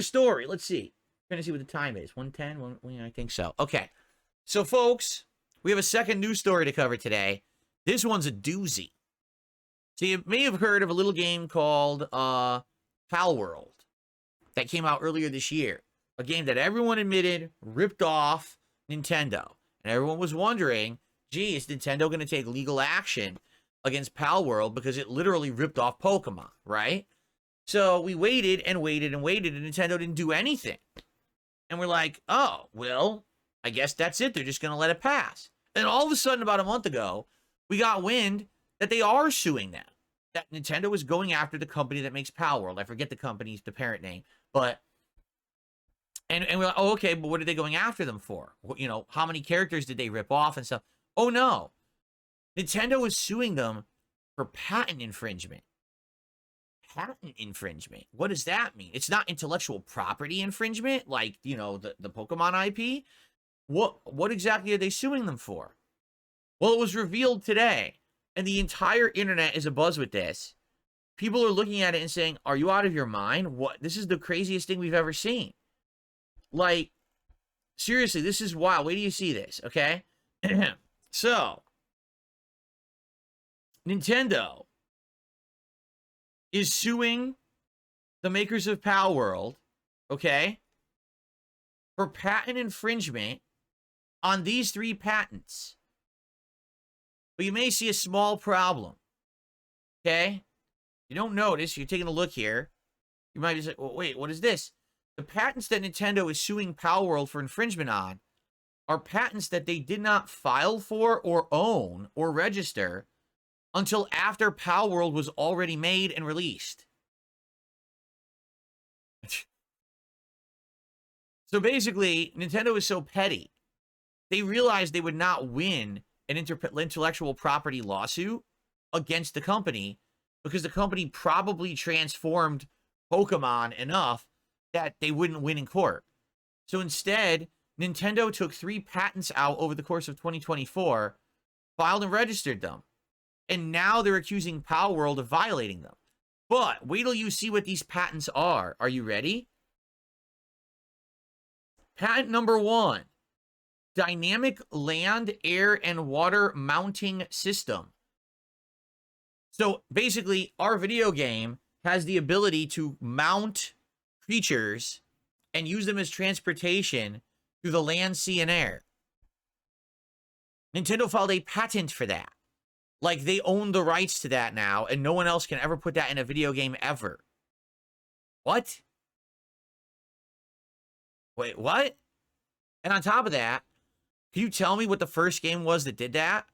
another story. Let's see. Trying to see what the time is. 1:10? I think so. Okay. So, folks, we have a second news story to cover today. This one's a doozy. So you may have heard of a little game called PalWorld that came out earlier this year. A game that everyone admitted ripped off Nintendo. And everyone was wondering, gee, is Nintendo going to take legal action against PalWorld because it literally ripped off Pokemon, right? So we waited and waited and waited, and Nintendo didn't do anything. And we're like, oh, well, I guess that's it. They're just going to let it pass. And all of a sudden, about a month ago, we got wind that they are suing them. That Nintendo is going after the company that makes PalWorld. I forget the company's, the parent name. But, and we're like, oh, okay, but what are they going after them for? You know, how many characters did they rip off and stuff? Oh, no. Nintendo is suing them for patent infringement. Patent infringement. What does that mean? It's not intellectual property infringement, like, you know, the Pokemon IP. What exactly are they suing them for? Well, it was revealed today, and the entire internet is abuzz with this. People are looking at it and saying, are you out of your mind? What? This is the craziest thing we've ever seen. Like, seriously, this is wild. Wait till you see this, okay? So, Nintendo is suing the makers of PalWorld, okay, for patent infringement on these 3 patents. But you may see a small problem, okay? You don't notice, you're taking a look here. You might be saying, well, wait, what is this? The patents that Nintendo is suing PalWorld for infringement on are patents that they did not file for or own or register until after PalWorld was already made and released. So basically, Nintendo is so petty. They realized they would not win an intellectual property lawsuit against the company because the company probably transformed Pokemon enough that they wouldn't win in court. So instead, Nintendo took 3 patents out over the course of 2024, filed and registered them. And now they're accusing PalWorld of violating them. But wait till you see what these patents are. Are you ready? Patent number 1. Dynamic land, air, and water mounting system. So basically, our video game has the ability to mount creatures and use them as transportation through the land, sea, and air. Nintendo filed a patent for that. Like, they own the rights to that now, and no one else can ever put that in a video game ever. What? Wait, what? And on top of that, can you tell me what the first game was that did that?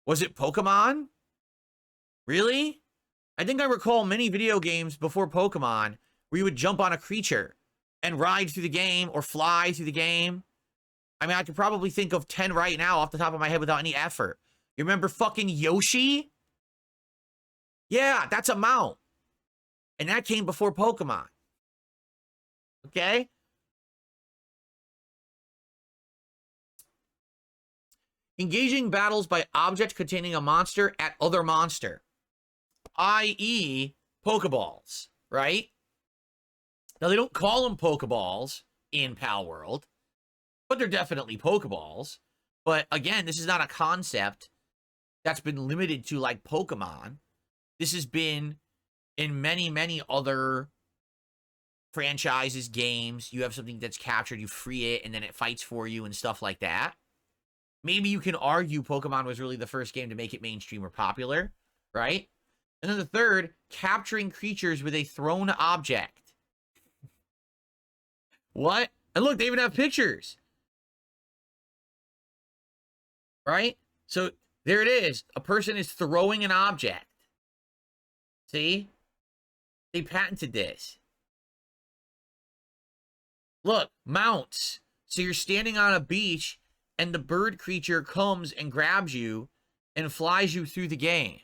Was it Pokemon? Really? I think I recall many video games before Pokemon where you would jump on a creature and ride through the game or fly through the game. I mean, I could probably think of 10 right now off the top of my head without any effort. You remember fucking Yoshi? Yeah, that's a mount. And that came before Pokemon. Okay? Engaging battles by object containing a monster at other monster. I.e. Pokeballs, right? Now, they don't call them Pokeballs in PalWorld, but they're definitely Pokeballs. But again, this is not a concept that's been limited to like Pokemon. This has been in many, many other franchises, games. You have something that's captured, you free it, and then it fights for you and stuff like that. Maybe you can argue Pokemon was really the first game to make it mainstream or popular, right? And then the third, capturing creatures with a thrown object. What? And look, they even have pictures. Right? So there it is. A person is throwing an object. See? They patented this. Look, mounts. So you're standing on a beach and the bird creature comes and grabs you and flies you through the game.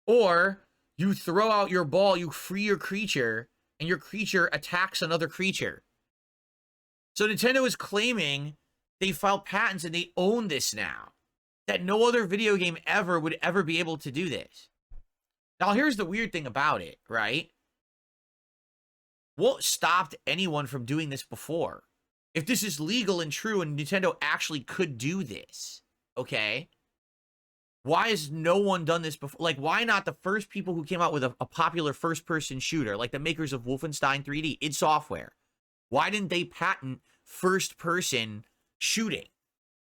Or you throw out your ball, you free your creature, and your creature attacks another creature. So Nintendo is claiming they filed patents and they own this now. That no other video game ever would ever be able to do this. Now, here's the weird thing about it, right? What stopped anyone from doing this before? If this is legal and true and Nintendo actually could do this, okay? Why has no one done this before? Like, why not the first people who came out with a popular first-person shooter, like the makers of Wolfenstein 3D, id Software? Why didn't they patent first-person shooting?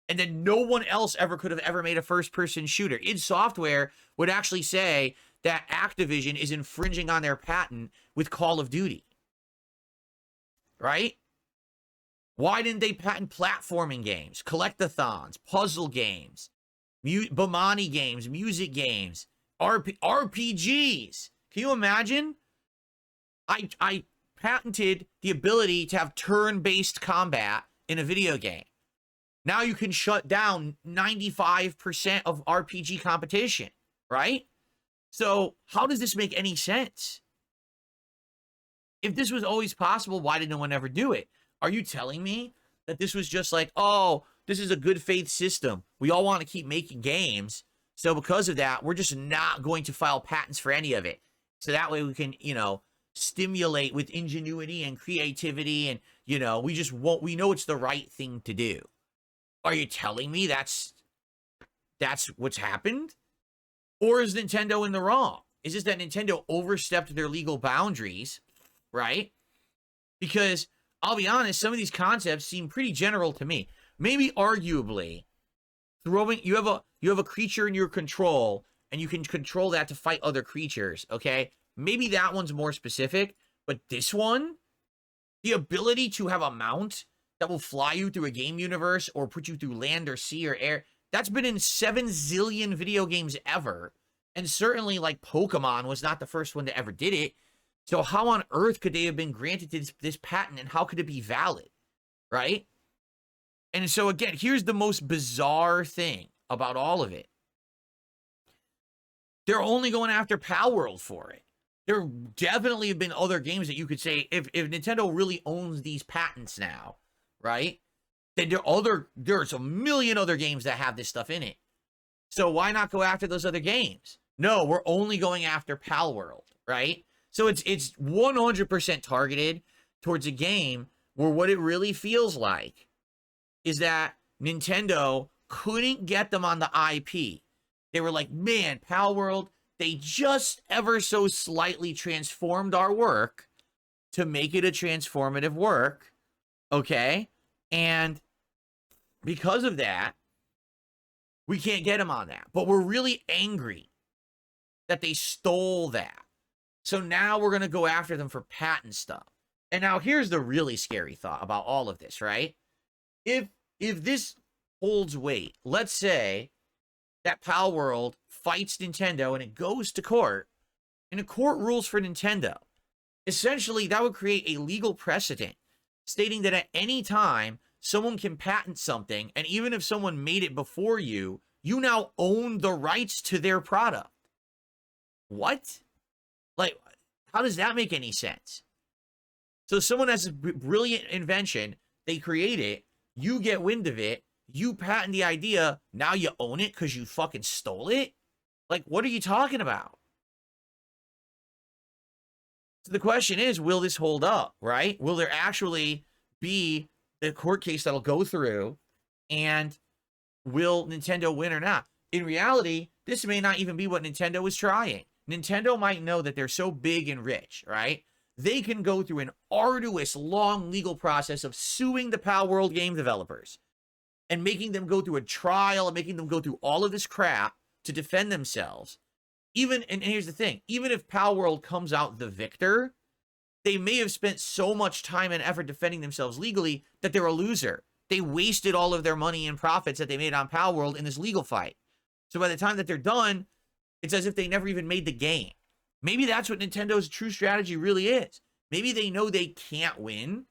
And then no one else ever could have ever made a first-person shooter. id Software would actually say that Activision is infringing on their patent with Call of Duty. Right? Why didn't they patent platforming games, collectathons, puzzle games, Bomani games, music games, RPGs? Can you imagine? I patented the ability to have turn-based combat in a video game. Now you can shut down 95% of RPG competition, right? So how does this make any sense? If this was always possible, why did no one ever do it? Are you telling me that this was just like, oh, this is a good faith system. We all want to keep making games. So because of that, we're just not going to file patents for any of it. So that way we can, stimulate with ingenuity and creativity. And, we just won't, we know it's the right thing to do. Are you telling me that's what's happened? Or is Nintendo in the wrong? Is this that Nintendo overstepped their legal boundaries, right? Because I'll be honest, some of these concepts seem pretty general to me. Maybe arguably, you have a creature in your control, and you can control that to fight other creatures, okay? Maybe that one's more specific, but this one, the ability to have a mount that will fly you through a game universe or put you through land or sea or air, that's been in 7 zillion video games ever. And certainly, like, Pokemon was not the first one that ever did it. So how on earth could they have been granted this patent, and how could it be valid, right? And so, again, here's the most bizarre thing about all of it. They're only going after PalWorld for it. There definitely have been other games that you could say, if Nintendo really owns these patents now, right? Then there's a million other games that have this stuff in it. So why not go after those other games? No, we're only going after PalWorld, right? So it's 100% targeted towards a game where what it really feels like is that Nintendo couldn't get them on the IP. They were like, man, PalWorld, they just ever so slightly transformed our work to make it a transformative work, okay? And because of that, we can't get them on that. But we're really angry that they stole that. So now we're going to go after them for patent stuff. And now here's the really scary thought about all of this, right? If this holds weight, let's say that PalWorld fights Nintendo and it goes to court, and a court rules for Nintendo. Essentially, that would create a legal precedent stating that at any time, someone can patent something, and even if someone made it before you, you now own the rights to their product. What? Like, how does that make any sense? So someone has a brilliant invention, they create it, you get wind of it, you patent the idea, now you own it because you fucking stole it? Like, what are you talking about? So the question is, will this hold up, right? Will there actually be a court case that'll go through, and will Nintendo win or not? In reality, this may not even be what Nintendo is trying. Nintendo might know that they're so big and rich, right? They can go through an arduous, long legal process of suing the PalWorld game developers and making them go through a trial and making them go through all of this crap to defend themselves. And here's the thing, even if PalWorld comes out the victor, they may have spent so much time and effort defending themselves legally that they're a loser. They wasted all of their money and profits that they made on PalWorld in this legal fight. So by the time that they're done, it's as if they never even made the game. Maybe that's what Nintendo's true strategy really is. Maybe they know they can't win,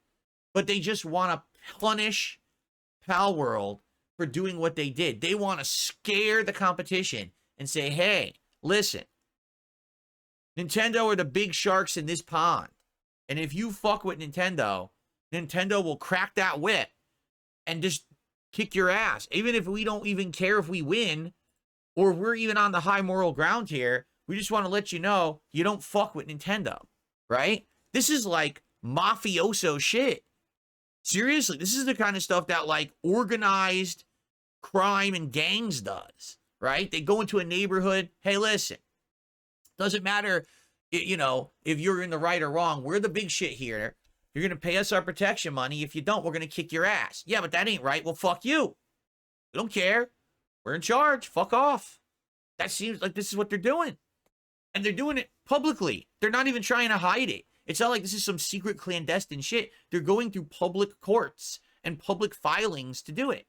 but they just want to punish PalWorld for doing what they did. They want to scare the competition and say, hey, listen, Nintendo are the big sharks in this pond. And if you fuck with Nintendo, Nintendo will crack that whip and just kick your ass. Even if we don't even care if we win, or we're even on the high moral ground here, we just want to let you know you don't fuck with Nintendo, right? This is like mafioso shit. Seriously, this is the kind of stuff that like organized crime and gangs does, right? They go into a neighborhood. Hey, listen, doesn't matter, you know, if you're in the right or wrong. We're the big shit here. You're going to pay us our protection money. If you don't, we're going to kick your ass. Yeah, but that ain't right. Well, fuck you. We don't care. We're in charge. Fuck off. That seems like this is what they're doing. And they're doing it publicly. They're not even trying to hide it. It's not like this is some secret clandestine shit. They're going through public courts and public filings to do it.